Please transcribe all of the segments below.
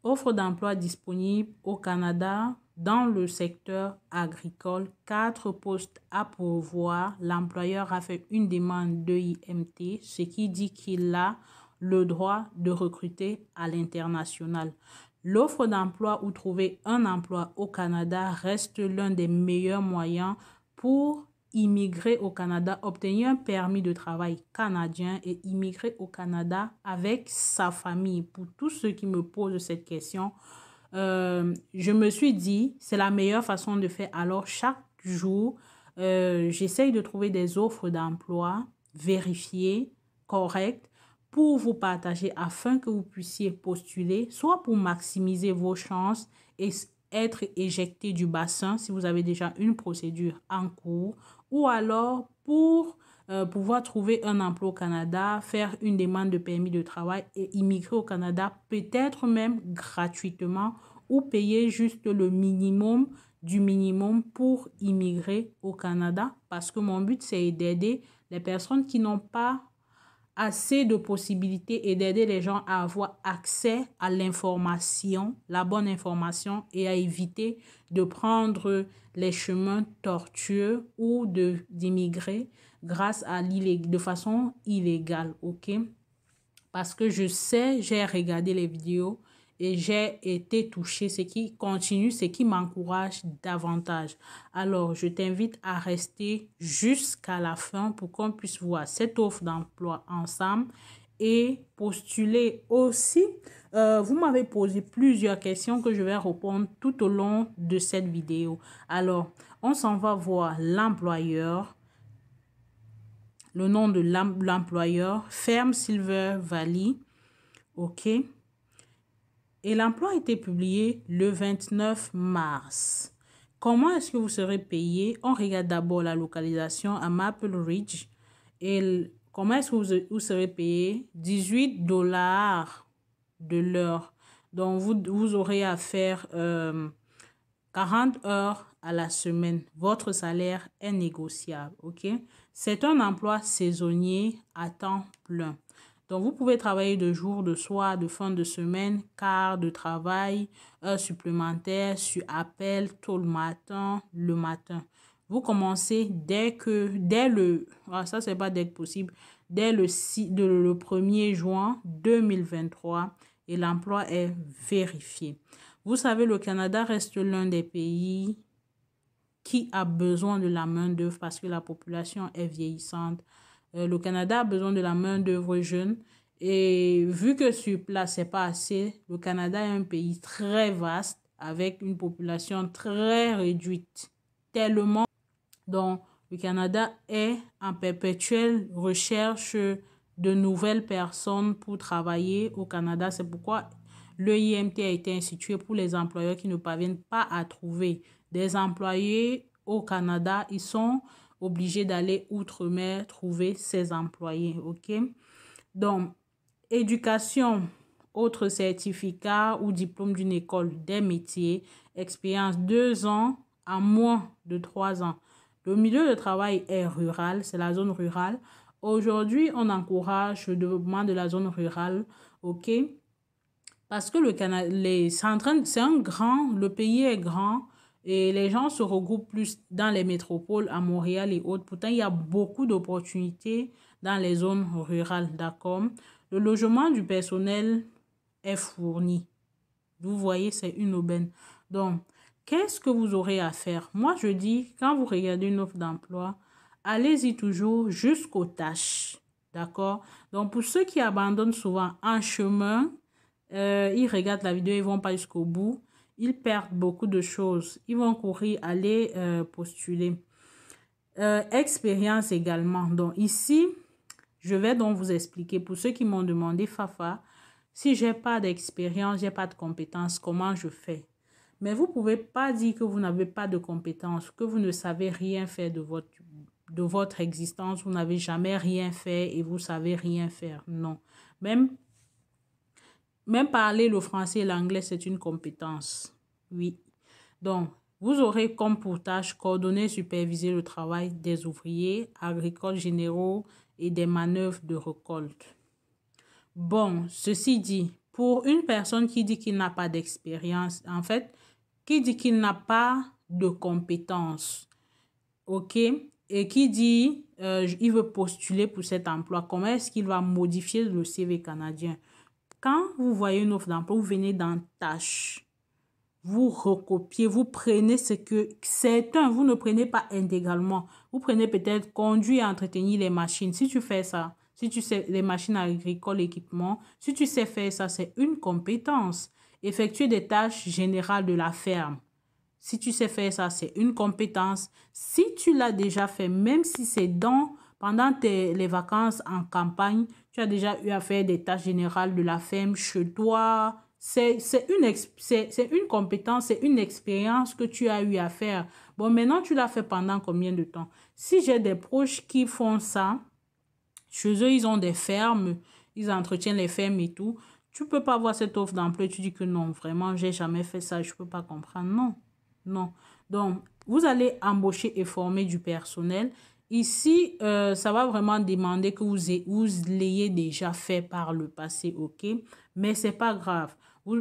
Offre d'emploi disponible au Canada dans le secteur agricole. 4 postes à pourvoir. L'employeur a fait une demande d'EIMT, ce qui dit qu'il a le droit de recruter à l'international. L'offre d'emploi ou trouver un emploi au Canada reste l'un des meilleurs moyens pour immigrer au Canada, obtenir un permis de travail canadien et immigrer au Canada avec sa famille. Pour tous ceux qui me posent cette question, je me suis dit, c'est la meilleure façon de faire. Alors, chaque jour, j'essaye de trouver des offres d'emploi vérifiées, correctes, pour vous partager afin que vous puissiez postuler, soit pour maximiser vos chances et être éjecté du bassin si vous avez déjà une procédure en cours, ou alors pour pouvoir trouver un emploi au Canada, faire une demande de permis de travail et immigrer au Canada, peut-être même gratuitement, ou payer juste le minimum du minimum pour immigrer au Canada, parce que mon but, c'est d'aider les personnes qui n'ont pas assez de possibilités et d'aider les gens à avoir accès à l'information, la bonne information, et à éviter de prendre les chemins tortueux ou d'immigrer grâce à de façon illégale, ok? Parce que je sais, j'ai regardé les vidéos et j'ai été touchée, ce qui continue, ce qui m'encourage davantage. Alors, je t'invite à rester jusqu'à la fin pour qu'on puisse voir cette offre d'emploi ensemble et postuler aussi. Vous m'avez posé plusieurs questions que je vais répondre tout au long de cette vidéo. Alors, on s'en va voir l'employeur. Le nom de l'employeur, Ferme Silver Valley, ok. Et l'emploi a été publié le 29 mars. Comment est-ce que vous serez payé? On regarde d'abord la localisation à Maple Ridge. Et comment est-ce que vous serez payé? 18 $ de l'heure. Donc, vous aurez à faire 40 heures à la semaine. Votre salaire est négociable, ok? C'est un emploi saisonnier à temps plein. Donc, vous pouvez travailler de jour, de soir, de fin de semaine, quart de travail, heures supplémentaires, sur appel, tôt le matin, le matin. Vous commencez dès le, ça c'est pas dès que possible, dès le 1er juin 2023 et l'emploi est vérifié. Vous savez, le Canada reste l'un des pays qui a besoin de la main-d'œuvre parce que la population est vieillissante. Le Canada a besoin de la main-d'œuvre jeune. Et vu que sur place, c'est pas assez, le Canada est un pays très vaste avec une population très réduite. Tellement. Donc, le Canada est en perpétuelle recherche de nouvelles personnes pour travailler au Canada. C'est pourquoi l'EIMT a été institué pour les employeurs qui ne parviennent pas à trouver des employés au Canada. Ils sont obligés d'aller outre-mer trouver ces employés, ok? Donc, éducation, autre certificat ou diplôme d'une école des métiers, expérience 2 ans à moins de 3 ans. Le milieu de travail est rural, c'est la zone rurale. Aujourd'hui, on encourage le développement de la zone rurale, ok? Parce que le pays est grand et les gens se regroupent plus dans les métropoles, à Montréal et autres. Pourtant, il y a beaucoup d'opportunités dans les zones rurales, d'accord? Le logement du personnel est fourni. Vous voyez, c'est une aubaine. Donc, qu'est-ce que vous aurez à faire? Moi, je dis, quand vous regardez une offre d'emploi, allez-y toujours jusqu'aux tâches, d'accord? Donc, pour ceux qui abandonnent souvent en chemin, ils regardent la vidéo, ils vont pas jusqu'au bout, ils perdent beaucoup de choses. Ils vont courir, aller postuler. Expérience également. Donc, ici, je vais donc vous expliquer, pour ceux qui m'ont demandé, Fafa, si j'ai pas d'expérience, j'ai pas de compétences, comment je fais? Mais vous pouvez pas dire que vous n'avez pas de compétences, que vous ne savez rien faire de votre existence, vous n'avez jamais rien fait et vous savez rien faire. Non. Même parler le français et l'anglais, c'est une compétence. Oui. Donc, vous aurez comme pour tâche coordonner et superviser le travail des ouvriers agricoles généraux et des manœuvres de récolte. Bon, ceci dit, Pour une personne qui dit qu'il n'a pas d'expérience, en fait, qui dit qu'il n'a pas de compétences, ok, et qui dit il veut postuler pour cet emploi, comment est-ce qu'il va modifier le CV canadien? Quand vous voyez une offre d'emploi, vous venez dans tâches, vous recopiez, vous prenez ce que certains, vous ne prenez pas intégralement. Vous prenez peut-être conduire et entretenir les machines. Si tu fais ça, si tu sais les machines agricoles, équipements, si tu sais faire ça, c'est une compétence. Effectuer des tâches générales de la ferme. Si tu sais faire ça, c'est une compétence. Si tu l'as déjà fait, même si c'est pendant les vacances en campagne, tu as déjà eu à faire des tâches générales de la ferme chez toi. C'est une compétence, c'est une expérience que tu as eu à faire. Bon, maintenant, tu l'as fait pendant combien de temps? Si j'ai des proches qui font ça, chez eux, ils ont des fermes, ils entretiennent les fermes et tout. Tu peux pas voir cette offre d'emploi et tu dis que non, vraiment, j'ai jamais fait ça, je peux pas comprendre. Non, non. Donc, vous allez embaucher et former du personnel. Ici, ça va vraiment demander que vous l'ayez déjà fait par le passé, ok? Mais c'est pas grave.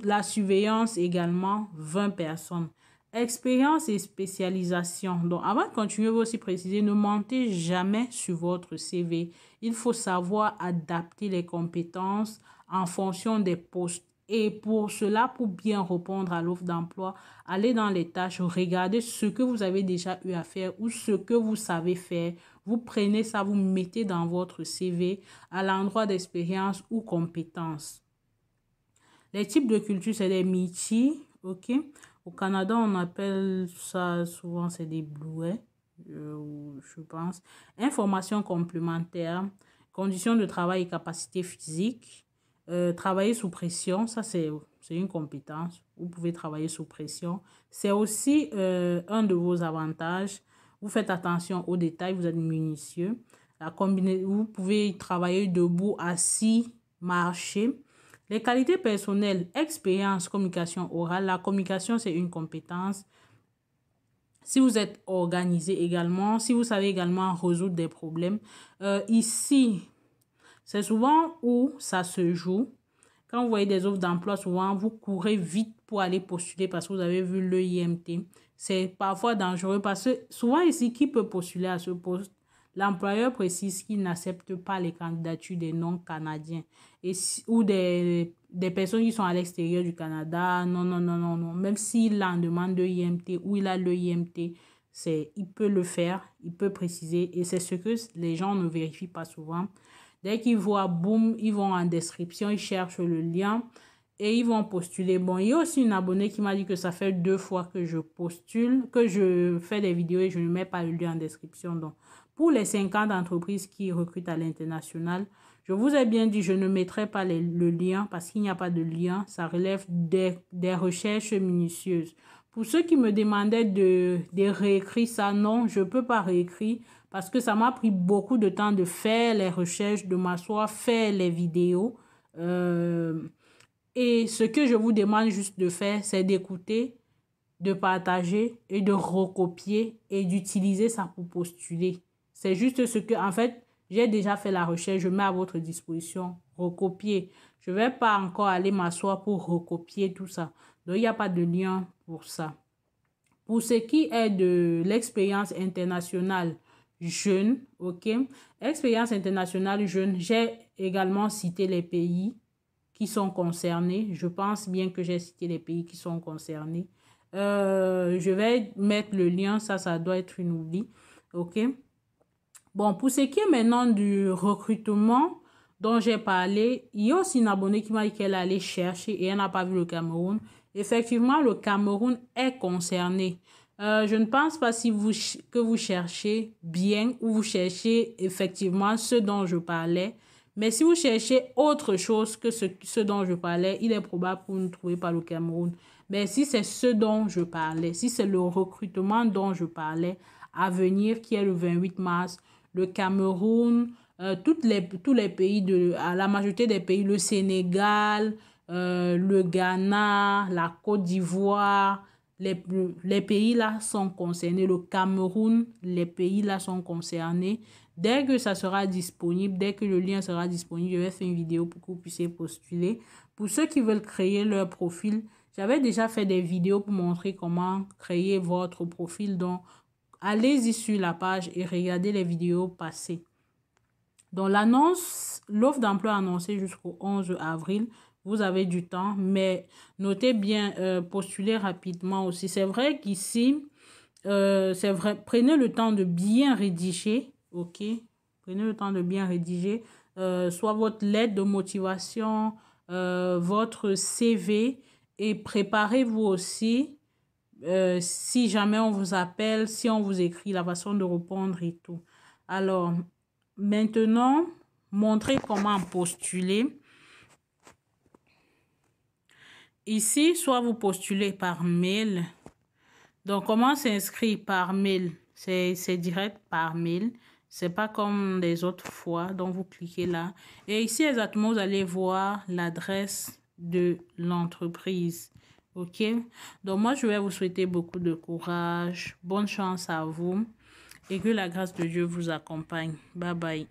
La surveillance également, 20 personnes. Expérience et spécialisation. Donc, avant de continuer, vous aussi préciser, ne mentez jamais sur votre CV. Il faut savoir adapter les compétences en fonction des postes. Et pour cela, pour bien répondre à l'offre d'emploi, allez dans les tâches, regardez ce que vous avez déjà eu à faire ou ce que vous savez faire. Vous prenez ça, vous mettez dans votre CV à l'endroit d'expérience ou compétences. Les types de culture, c'est des métiers, ok? Au Canada, on appelle ça souvent, c'est des bluets, je pense. Information complémentaire, conditions de travail et capacité physique. Travailler sous pression, ça c'est une compétence. Vous pouvez travailler sous pression. C'est aussi un de vos avantages. Vous faites attention aux détails, vous êtes minutieux. Vous pouvez travailler debout, assis, marcher. Les qualités personnelles, expérience, communication orale. La communication, c'est une compétence. Si vous êtes organisé également, si vous savez également résoudre des problèmes. Ici, c'est souvent où ça se joue. Quand vous voyez des offres d'emploi, souvent, vous courez vite pour aller postuler parce que vous avez vu le IMT. C'est parfois dangereux parce que souvent ici, qui peut postuler à ce poste? L'employeur précise qu'il n'accepte pas les candidatures des non-canadiens ou des personnes qui sont à l'extérieur du Canada. Non, non, non, non, non. Même s'il en demande de IMT ou il a le IMT, il peut le faire, il peut préciser. Et c'est ce que les gens ne vérifient pas souvent. Dès qu'ils voient, boum, ils vont en description, ils cherchent le lien et ils vont postuler. Bon, il y a aussi une abonnée qui m'a dit que ça fait 2 fois que je postule, que je fais des vidéos et je ne mets pas le lien en description. Donc, pour les 50 entreprises qui recrutent à l'international, je vous ai bien dit, je ne mettrai pas le lien parce qu'il n'y a pas de lien. Ça relève des recherches minutieuses. Pour ceux qui me demandaient de réécrire ça, non, je ne peux pas réécrire parce que ça m'a pris beaucoup de temps de faire les recherches, de m'asseoir, faire les vidéos. Et ce que je vous demande juste de faire, c'est d'écouter, de partager et de recopier et d'utiliser ça pour postuler. C'est juste ce que, en fait, j'ai déjà fait la recherche, je mets à votre disposition, recopier. Je ne vais pas encore aller m'asseoir pour recopier tout ça. Donc, il n'y a pas de lien pour ça. Pour ce qui est de l'expérience internationale jeune, ok? Expérience internationale jeune, j'ai également cité les pays qui sont concernés. Je pense bien que j'ai cité les pays qui sont concernés. Je vais mettre le lien, ça doit être une oubli, ok? Bon, pour ce qui est maintenant du recrutement dont j'ai parlé, il y a aussi une abonnée qui m'a dit qu'elle allait chercher et elle n'a pas vu le Cameroun. Effectivement, le Cameroun est concerné. Je ne pense pas que vous cherchez bien ou vous cherchez effectivement ce dont je parlais. Mais si vous cherchez autre chose que ce dont je parlais, il est probable que vous ne trouvez pas le Cameroun. Mais si c'est ce dont je parlais, si c'est le recrutement dont je parlais à venir, qui est le 28 mars, le Cameroun, tous les pays, la majorité des pays, le Sénégal, le Ghana, la Côte d'Ivoire, les pays là sont concernés. Le Cameroun, les pays là sont concernés. Dès que ça sera disponible, dès que le lien sera disponible, je vais faire une vidéo pour que vous puissiez postuler. Pour ceux qui veulent créer leur profil, j'avais déjà fait des vidéos pour montrer comment créer votre profil. Donc, allez-y sur la page et regardez les vidéos passées. Donc, l'offre d'emploi annoncée jusqu'au 11 avril. Vous avez du temps, mais notez bien, postulez rapidement aussi. C'est vrai qu'ici, c'est vrai, prenez le temps de bien rédiger, ok? Prenez le temps de bien rédiger, soit votre lettre de motivation, votre CV, et préparez-vous aussi, si jamais on vous appelle, si on vous écrit, la façon de répondre et tout. Alors, maintenant, montrez comment postuler. Ici, soit vous postulez par mail. Donc, comment s'inscrire par mail? C'est direct par mail. C'est pas comme les autres fois. Donc, vous cliquez là. Et ici, exactement, vous allez voir l'adresse de l'entreprise. OK? Donc, moi, je vais vous souhaiter beaucoup de courage. Bonne chance à vous. Et que la grâce de Dieu vous accompagne. Bye bye.